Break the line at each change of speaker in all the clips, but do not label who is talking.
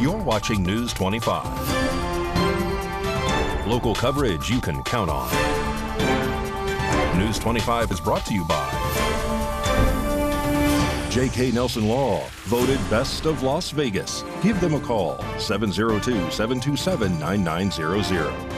You're watching News 25. Local coverage you can count on. News 25 is brought to you by J.K. Nelson Law, voted Best of Las Vegas. Give them a call, 702-727-9900.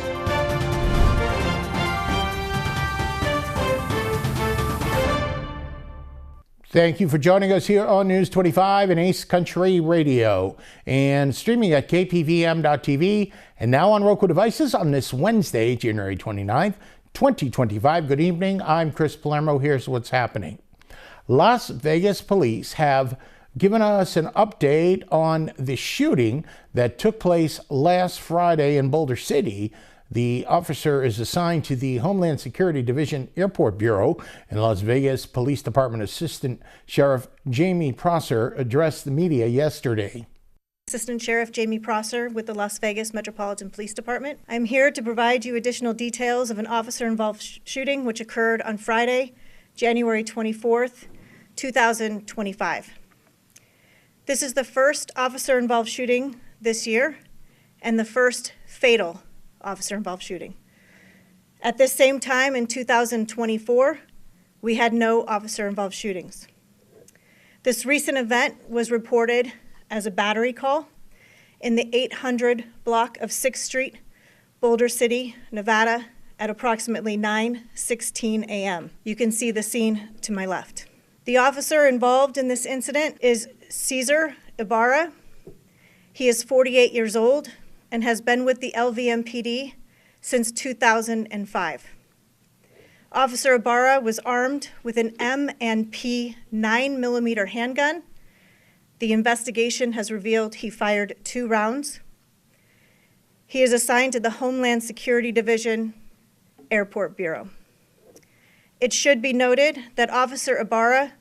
Thank you for joining us here on News 25 and Ace Country Radio and streaming at KPVM.TV and now on Roku devices on this Wednesday, January 29th, 2025. Good evening. I'm Chris Palermo. Here's what's happening. Las Vegas police have given us an update on the shooting that took place last Friday in Boulder City. The officer is assigned to the Homeland Security Division Airport Bureau, and Las Vegas Police Department Assistant Sheriff Jamie Prosser addressed the media yesterday.
Assistant Sheriff Jamie Prosser with the Las Vegas Metropolitan Police Department. I'm here to provide you additional details of an officer-involved shooting which occurred on Friday, January 24th, 2025. This is the first officer-involved shooting this year and the first fatal officer-involved shooting. At this same time in 2024, we had no officer-involved shootings. This recent event was reported as a battery call in the 800 block of 6th Street, Boulder City, Nevada, at approximately 9:16 a.m. You can see the scene to my left. The officer involved in this incident is Cesar Ibarra. He is 48 years old and has been with the LVMPD since 2005. Officer Ibarra was armed with an M&P 9mm handgun. The investigation has revealed he fired 2 rounds. He is assigned to the Homeland Security Division Airport Bureau. It should be noted that Officer Ibarra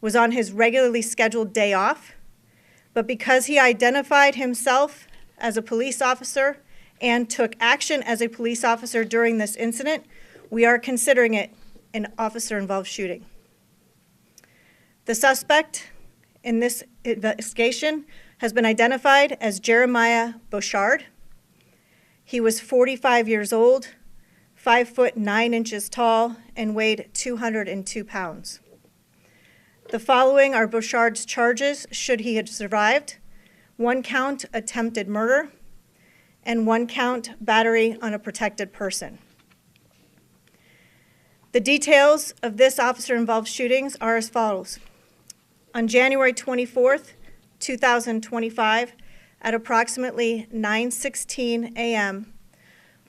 was on his regularly scheduled day off, but because he identified himself as a police officer and took action as a police officer during this incident, we are considering it an officer-involved shooting. The suspect in this investigation has been identified as Jeremiah Bouchard. He was 45 years old, 5 foot 9 inches tall, and weighed 202 pounds. The following are Bouchard's charges should he have survived: 1 count attempted murder, and 1 count battery on a protected person. The details of this officer-involved shootings are as follows. On January 24th, 2025, at approximately 9:16 a.m.,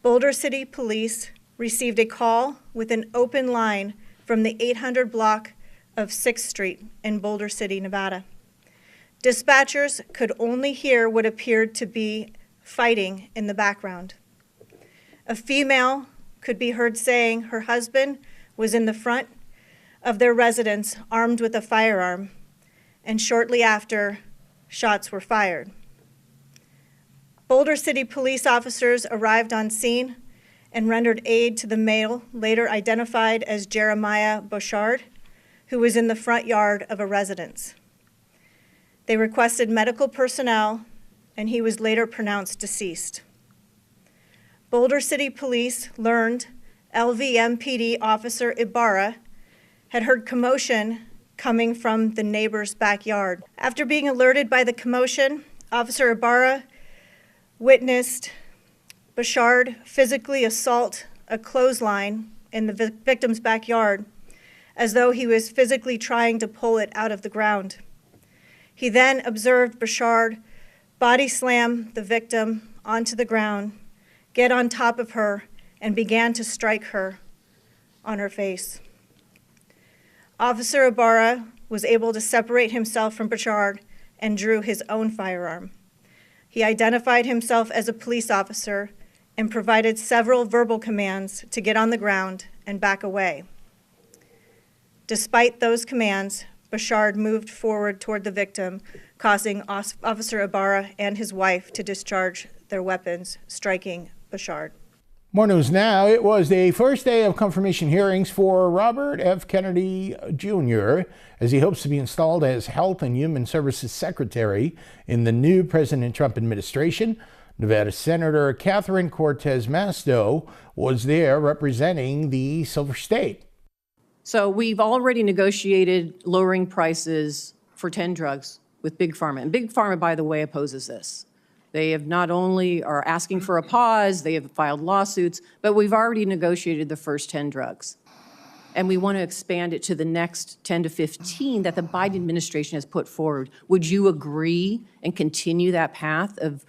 Boulder City Police received a call with an open line from the 800 block of 6th Street in Boulder City, Nevada. Dispatchers could only hear what appeared to be fighting in the background. A female could be heard saying her husband was in the front of their residence armed with a firearm, and shortly after, shots were fired. Boulder City police officers arrived on scene and rendered aid to the male, later identified as Jeremiah Bouchard, who was in the front yard of a residence. They requested medical personnel, and he was later pronounced deceased. Boulder City Police learned LVMPD Officer Ibarra had heard commotion coming from the neighbor's backyard. After being alerted by the commotion, Officer Ibarra witnessed Bouchard physically assault a clothesline in the victim's backyard as though he was physically trying to pull it out of the ground. He then observed Bouchard body slam the victim onto the ground, get on top of her, and began to strike her on her face. Officer Ibarra was able to separate himself from Bouchard and drew his own firearm. He identified himself as a police officer and provided several verbal commands to get on the ground and back away. Despite those commands, Bouchard moved forward toward the victim, causing Officer Ibarra and his wife to discharge their weapons, striking Bouchard.
More news now. It was the first day of confirmation hearings for Robert F. Kennedy Jr. as he hopes to be installed as Health and Human Services Secretary in the new President Trump administration. Nevada Senator Catherine Cortez Masto was there representing the Silver State.
So we've already negotiated lowering prices for 10 drugs with Big Pharma. And Big Pharma, by the way, opposes this. They have not only are asking for a pause, they have filed lawsuits, but we've already negotiated the first 10 drugs. And we want to expand it to the next 10 to 15 that the Biden administration has put forward. Would you agree and continue that path of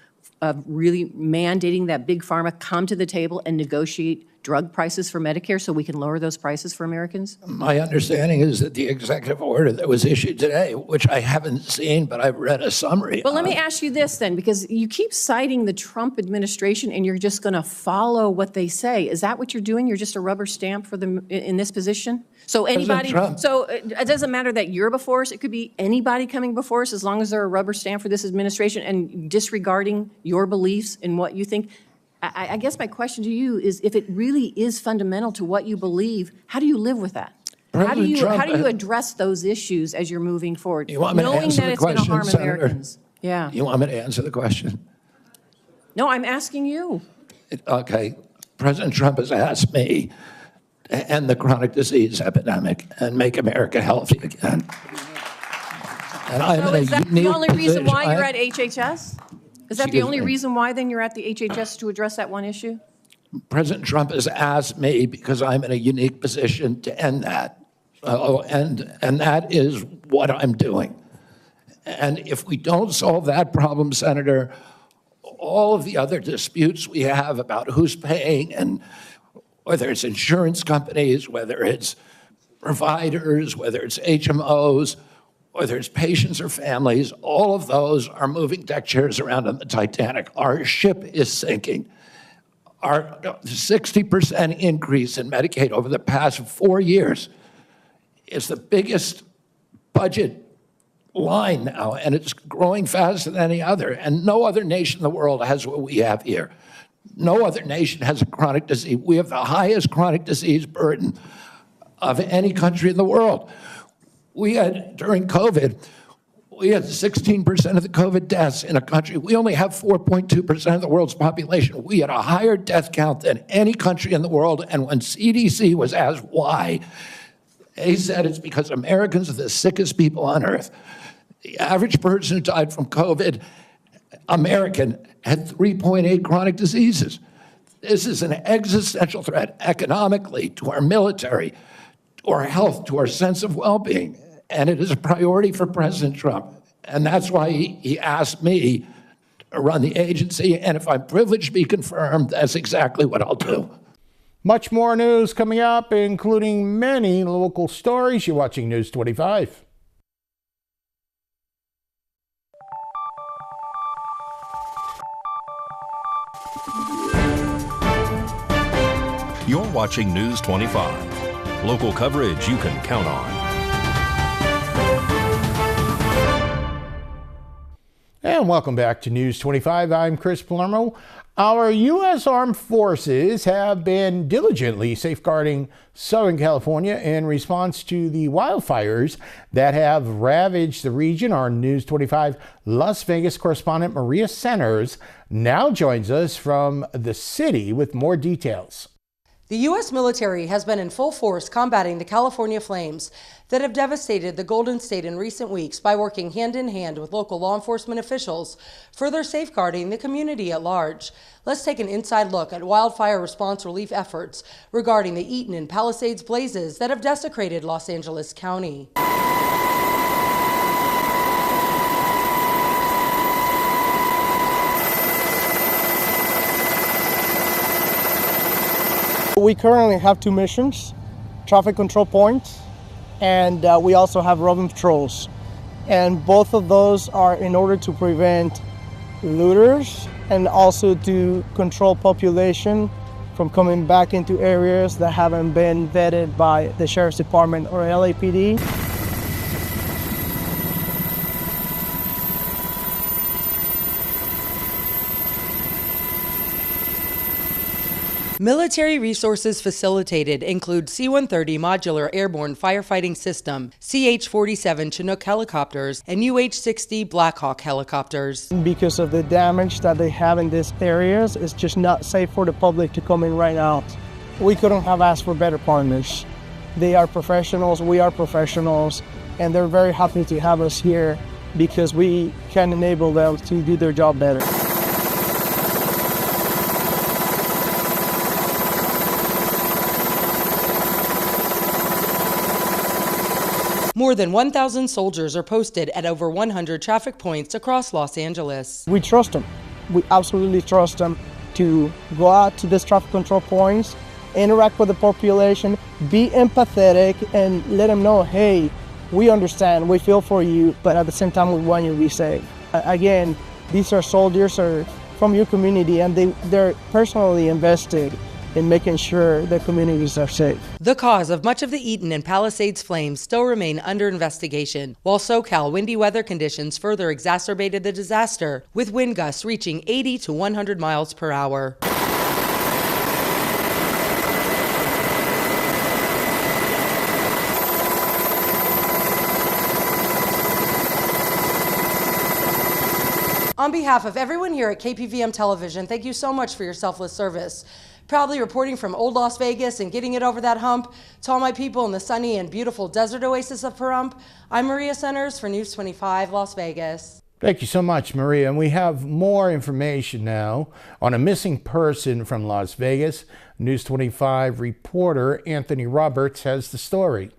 really mandating that Big Pharma come to the table and negotiate drug prices for Medicare so we can lower those prices for Americans?
My understanding is that the executive order that was issued today, which I haven't seen, but I've read a summary.
Well, let me ask you this then, because you keep citing the Trump administration and you're just going to follow what they say. Is that what you're doing? You're just a rubber stamp for them in this position? So anybody, so it doesn't matter that you're before us. It could be anybody coming before us as long as they're a rubber stamp for this administration and disregarding your beliefs and what you think. I guess my question to you is, if it really is fundamental to what you believe, how do you live with that? How do you address those issues as you're moving forward,
you want me to
knowing
answer
that
the
it's going to
question,
harm
Senator?
Americans? Yeah.
You want me to answer the question?
No, I'm asking you.
Okay. President Trump has asked me to end the chronic disease epidemic and make America healthy again. And I'm
So
in a
is that the
unique
only reason why
position.
you're at HHS? Is that the
Excuse
only
me.
reason why then you're at the HHS to address that one issue?
President Trump has asked me because I'm in a unique position to end that. And that is what I'm doing. And if we don't solve that problem, Senator, all of the other disputes we have about who's paying and whether it's insurance companies, whether it's providers, whether it's HMOs, whether it's patients or families, all of those are moving deck chairs around on the Titanic. Our ship is sinking. Our 60% increase in Medicaid over the past 4 years is the biggest budget line now, and it's growing faster than any other. And no other nation in the world has what we have here. No other nation has a chronic disease. We have the highest chronic disease burden of any country in the world. We had, during COVID, we had 16% of the COVID deaths in a country. We only have 4.2% of the world's population. We had a higher death count than any country in the world. And when CDC was asked why, they said it's because Americans are the sickest people on earth. The average person who died from COVID, American, had 3.8 chronic diseases. This is an existential threat economically, to our military, to our health, to our sense of well-being. And it is a priority for President Trump. And that's why he asked me to run the agency. And if I'm privileged to be confirmed, that's exactly what I'll do.
Much more news coming up, including many local stories. You're watching News 25.
You're watching News 25. Local coverage you can count on.
And welcome back to News 25. I'm Chris Palermo. Our U.S. Armed Forces have been diligently safeguarding Southern California in response to the wildfires that have ravaged the region. Our News 25 Las Vegas correspondent Maria Centers now joins us from the city with more details.
The U.S. military has been in full force combating the California flames that have devastated the Golden State in recent weeks by working hand in hand with local law enforcement officials, further safeguarding the community at large. Let's take an inside look at wildfire response relief efforts regarding the Eaton and Palisades blazes that have desecrated Los Angeles County.
We currently have 2 missions, traffic control points, and we also have roving patrols. And both of those are in order to prevent looters and also to control population from coming back into areas that haven't been vetted by the Sheriff's Department or LAPD.
Military resources facilitated include C-130 Modular Airborne Firefighting System, CH-47 Chinook helicopters, and UH-60 Black Hawk helicopters.
Because of the damage that they have in these areas, it's just not safe for the public to come in right now. We couldn't have asked for better partners. They are professionals, we are professionals, and they're very happy to have us here because we can enable them to do their job better.
More than 1,000 soldiers are posted at over 100 traffic points across Los Angeles.
We trust them. We absolutely trust them to go out to these traffic control points, interact with the population, be empathetic, and let them know, hey, we understand, we feel for you, but at the same time, we want you to be safe. Again, these are soldiers from your community, and they're personally invested in making sure their communities are safe.
The cause of much of the Eaton and Palisades flames still remain under investigation, while SoCal windy weather conditions further exacerbated the disaster, with wind gusts reaching 80 to 100 miles per hour. On behalf of everyone here at KPVM Television, thank you so much for your selfless service. Proudly reporting from Old Las Vegas and getting it over that hump, to all my people in the sunny and beautiful desert oasis of Pahrump, I'm Maria Centers for News 25 Las Vegas.
Thank you so much, Maria. And we have more information now on a missing person from Las Vegas. News 25 reporter Anthony Roberts has the story.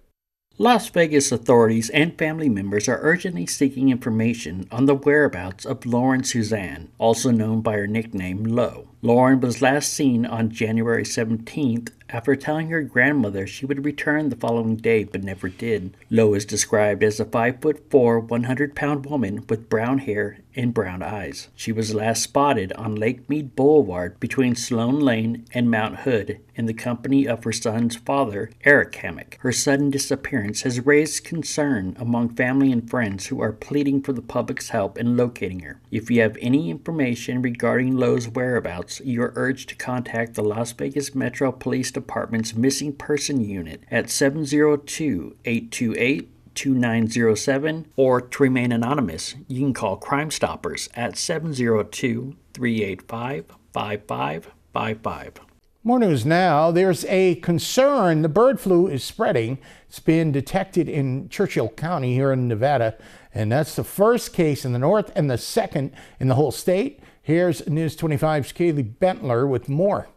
Las Vegas authorities and family members are urgently seeking information on the whereabouts of Lauren Suzanne, also known by her nickname Lo. Lauren was last seen on January 17th after telling her grandmother she would return the following day but never did. Lo is described as a 5'4", 100-pound woman with brown hair and brown eyes. She was last spotted on Lake Mead Boulevard between Sloan Lane and Mount Hood in the company of her son's father, Eric Hammock. Her sudden disappearance has raised concern among family and friends who are pleading for the public's help in locating her. If you have any information regarding Lo's whereabouts, you are urged to contact the Las Vegas Metro Police Department's Missing Person Unit at 702-828-2907, or to remain anonymous, you can call Crime Stoppers at 702-385-5555.
More news now. There's a concern the bird flu is spreading. It's been detected in Churchill County here in Nevada, and that's the first case in the north and the second in the whole state. Here's News 25's Kaylee Bentler with more.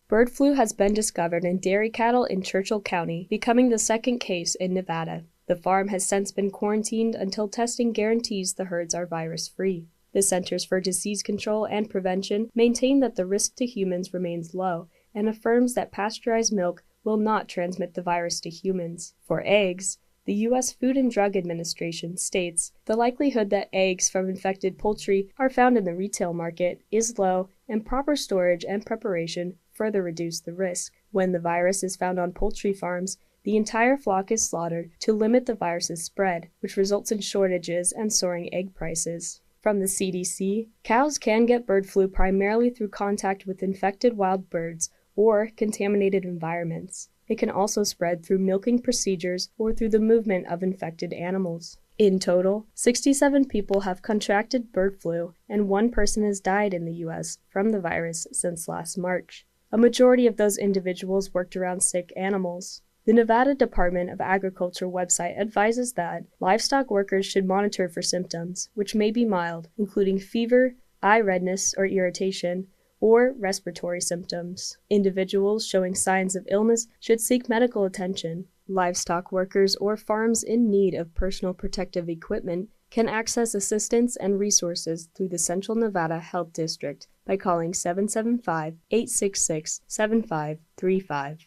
Bird flu has been discovered in dairy cattle in Churchill County, becoming the second case in Nevada. The farm has since been quarantined until testing guarantees the herds are virus-free. The Centers for Disease Control and Prevention maintain that the risk to humans remains low and affirms that pasteurized milk will not transmit the virus to humans. For eggs, the U.S. Food and Drug Administration states the likelihood that eggs from infected poultry are found in the retail market is low, and proper storage and preparation further reduce the risk. When the virus is found on poultry farms, the entire flock is slaughtered to limit the virus's spread, which results in shortages and soaring egg prices. From the CDC, cows can get bird flu primarily through contact with infected wild birds or contaminated environments. It can also spread through milking procedures or through the movement of infected animals. In total, 67 people have contracted bird flu, and 1 person has died in the U.S. from the virus since last March. A majority of those individuals worked around sick animals. The Nevada Department of Agriculture website advises that livestock workers should monitor for symptoms, which may be mild, including fever, eye redness or irritation, or respiratory symptoms. Individuals showing signs of illness should seek medical attention. Livestock workers or farms in need of personal protective equipment can access assistance and resources through the Central Nevada Health District by calling 775-866-7535.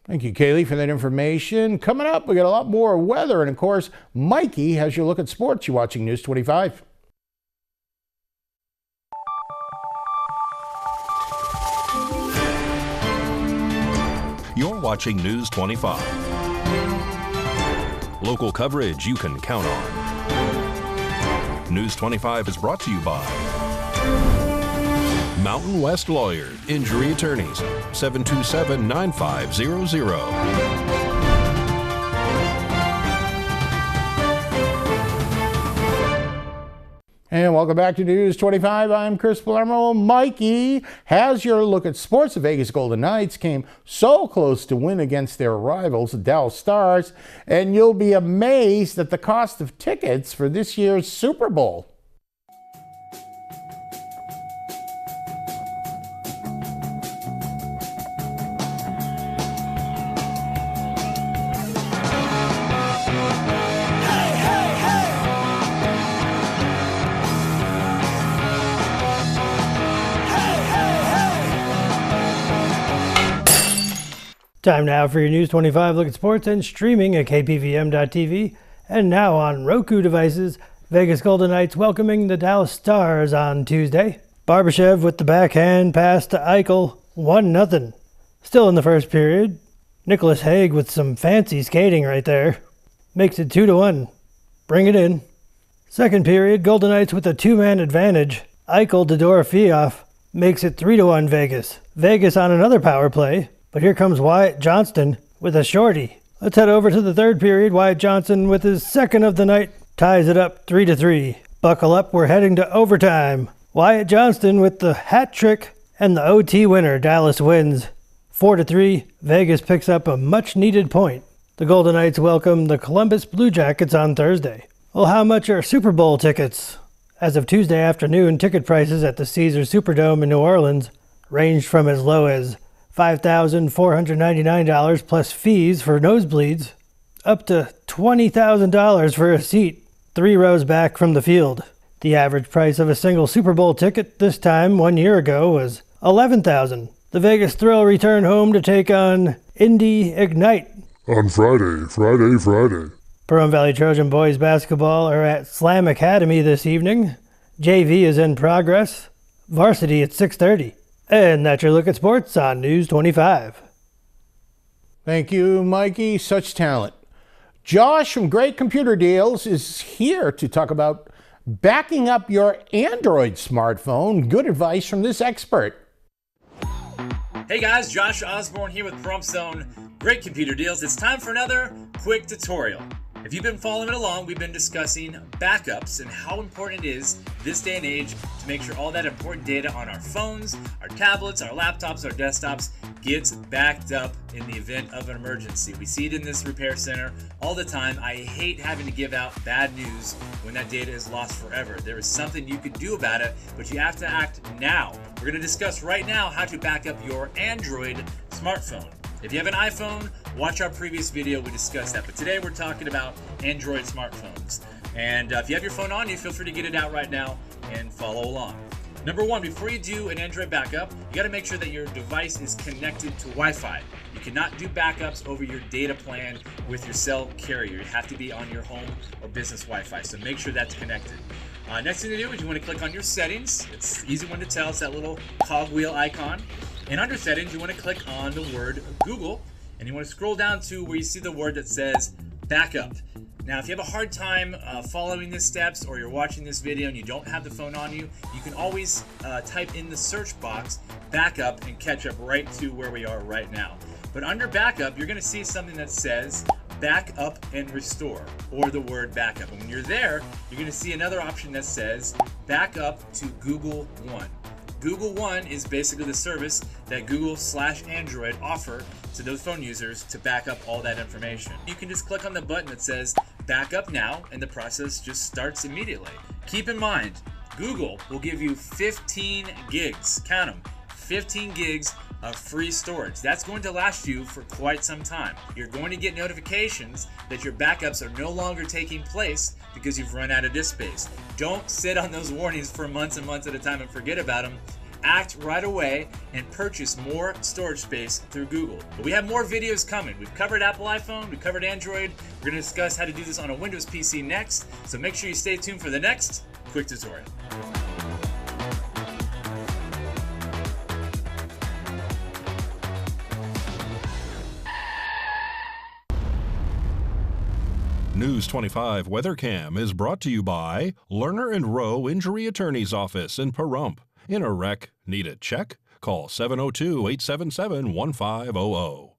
Thank you, Kaylee, for that information. Coming up, we got a lot more weather, and of course, Mikey has your look at sports. You're watching News 25.
You're watching News 25. Local coverage you can count on. News 25 is brought to you by Mountain West Lawyer, Injury Attorneys, 727-9500.
And welcome back to News 25. I'm Chris Palermo. Mikey has your look at sports. The Vegas Golden Knights came so close to win against their rivals, the Dallas Stars, and you'll be amazed at the cost of tickets for this year's Super Bowl.
Time now for your News 25 look at sports and streaming at KPVM.TV. And now on Roku devices, Vegas Golden Knights welcoming the Dallas Stars on Tuesday. Barbashev with the backhand pass to Eichel, 1-0. Still in the first period. Nicholas Hague with some fancy skating right there. Makes it 2-1. Bring it in. Second period, Golden Knights with a two-man advantage. Eichel to Dorofeev makes it 3-1 Vegas. Vegas on another power play. But here comes Wyatt Johnston with a shorty. Let's head over to the third period. Wyatt Johnston with his second of the night ties it up 3-3. Buckle up, we're heading to overtime. Wyatt Johnston with the hat trick and the OT winner. Dallas wins 4-3. Vegas picks up a much needed point. The Golden Knights welcome the Columbus Blue Jackets on Thursday. Well, how much are Super Bowl tickets? As of Tuesday afternoon, ticket prices at the Caesars Superdome in New Orleans ranged from as low as $5,499 plus fees for nosebleeds, up to $20,000 for a seat 3 rows back from the field. The average price of a single Super Bowl ticket this time 1 year ago was $11,000. The Vegas Thrill return home to take on Indy Ignite
on Friday.
Pahrump Valley Trojan boys basketball are at Slam Academy this evening. JV is in progress. Varsity at 6:30. And that's your look at sports on News 25.
Thank you, Mikey. Such talent. Josh from Great Computer Deals is here to talk about backing up your Android smartphone. Good advice from this expert.
Hey guys, Josh Osborne here with Pahrump Zone Great Computer Deals. It's time for another quick tutorial. If you've been following it along, we've been discussing backups and how important it is this day and age to make sure all that important data on our phones, our tablets, our laptops, our desktops gets backed up in the event of an emergency. We see it in this repair center all the time. I hate having to give out bad news when that data is lost forever. There is something you could do about it, but you have to act now. We're going to discuss right now how to back up your Android smartphone. If you have an iPhone, watch our previous video, we discussed that. But today we're talking about Android smartphones. And if you have your phone on you, feel free to get it out right now and follow along. Number one, before you do an Android backup, you got to make sure that your device is connected to Wi-Fi. You cannot do backups over your data plan with your cell carrier. You have to be on your home or business Wi-Fi, so make sure that's connected. Next thing to do is you want to click on your settings. It's an easy one to tell. It's that little cogwheel icon. And under settings, you want to click on the word Google, and you want to scroll down to where you see the word that says backup. Now, if you have a hard time following these steps, or you're watching this video and you don't have the phone on you, you can always type in the search box backup and catch up right to where we are right now. But under backup, you're going to see something that says backup and restore, or the word backup. And when you're there, you're going to see another option that says backup to Google One. Google One is basically the service that Google/Android offer to those phone users to back up all that information. You can just click on the button that says backup now, and the process just starts immediately. Keep in mind, Google will give you 15 gigs, count them, 15 gigs of free storage. That's going to last you for quite some time. You're going to get notifications that your backups are no longer taking place because you've run out of disk space. Don't sit on those warnings for months and months at a time and forget about them. Act right away and purchase more storage space through Google. But we have more videos coming. We've covered Apple iPhone, we've covered Android. We're going to discuss how to do this on a Windows PC next. So make sure you stay tuned for the next quick tutorial.
News 25 WeatherCam is brought to you by Lerner & Rowe Injury Attorney's Office in Pahrump In a wreck, need a check? Call 702-877-1500.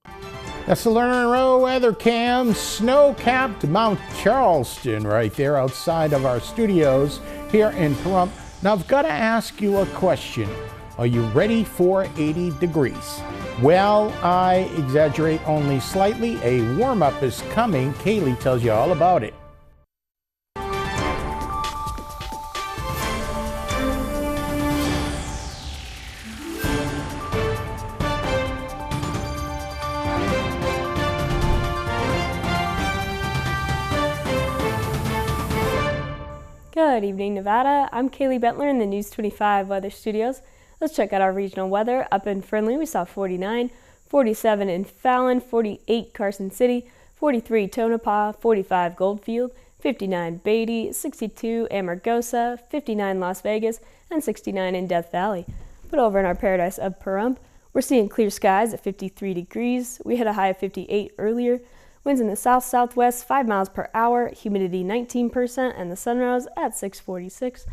That's the Lerner Row weather cam, snow-capped Mount Charleston right there outside of our studios here in Pahrump. Now I've got to ask you a question. Are you ready for 80 degrees? Well, I exaggerate only slightly. A warm-up is coming. Kaylee tells you all about it.
Good evening, Nevada. I'm Kaylee Bentler in the News 25 Weather Studios. Let's check out our regional weather. Up in Fernley, we saw 49, 47 in Fallon, 48 Carson City, 43 Tonopah, 45 Goldfield, 59 Beatty, 62 Amargosa, 59 Las Vegas, and 69 in Death Valley. But over in our paradise of Pahrump, we're seeing clear skies at 53 degrees. We hit a high of 58 earlier. Winds in the south-southwest, 5 miles per hour, humidity 19%, and the sun rose at 6:46.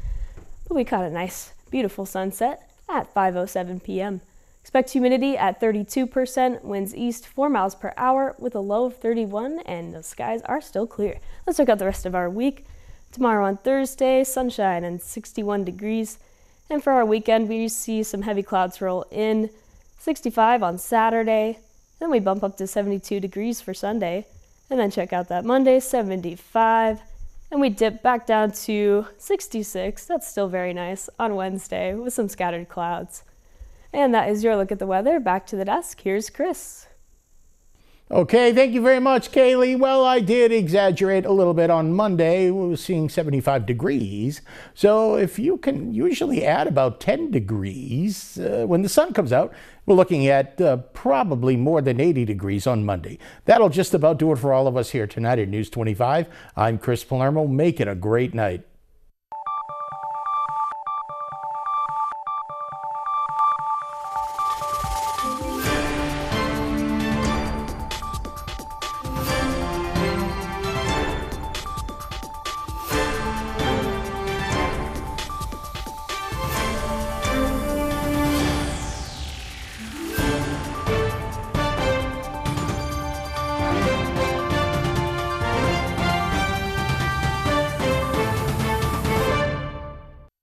But we caught a nice, beautiful sunset at 5:07 p.m. Expect humidity at 32%, winds east 4 miles per hour with a low of 31, and the skies are still clear. Let's check out the rest of our week. Tomorrow on Thursday, sunshine and 61 degrees. And for our weekend, we see some heavy clouds roll in, 65 on Saturday. Then we bump up to 72 degrees for Sunday, and then check out that Monday, 75, and we dip back down to 66. That's still very nice on Wednesday with some scattered clouds. And that is your look at the weather. Back to the desk. Here's Chris.
Okay, thank you very much, Kaylee. Well, I did exaggerate a little bit on Monday. We were seeing 75 degrees. So if you can usually add about 10 degrees when the sun comes out, we're looking at probably more than 80 degrees on Monday. That'll just about do it for all of us here tonight at News 25. I'm Chris Palermo. Make it a great night.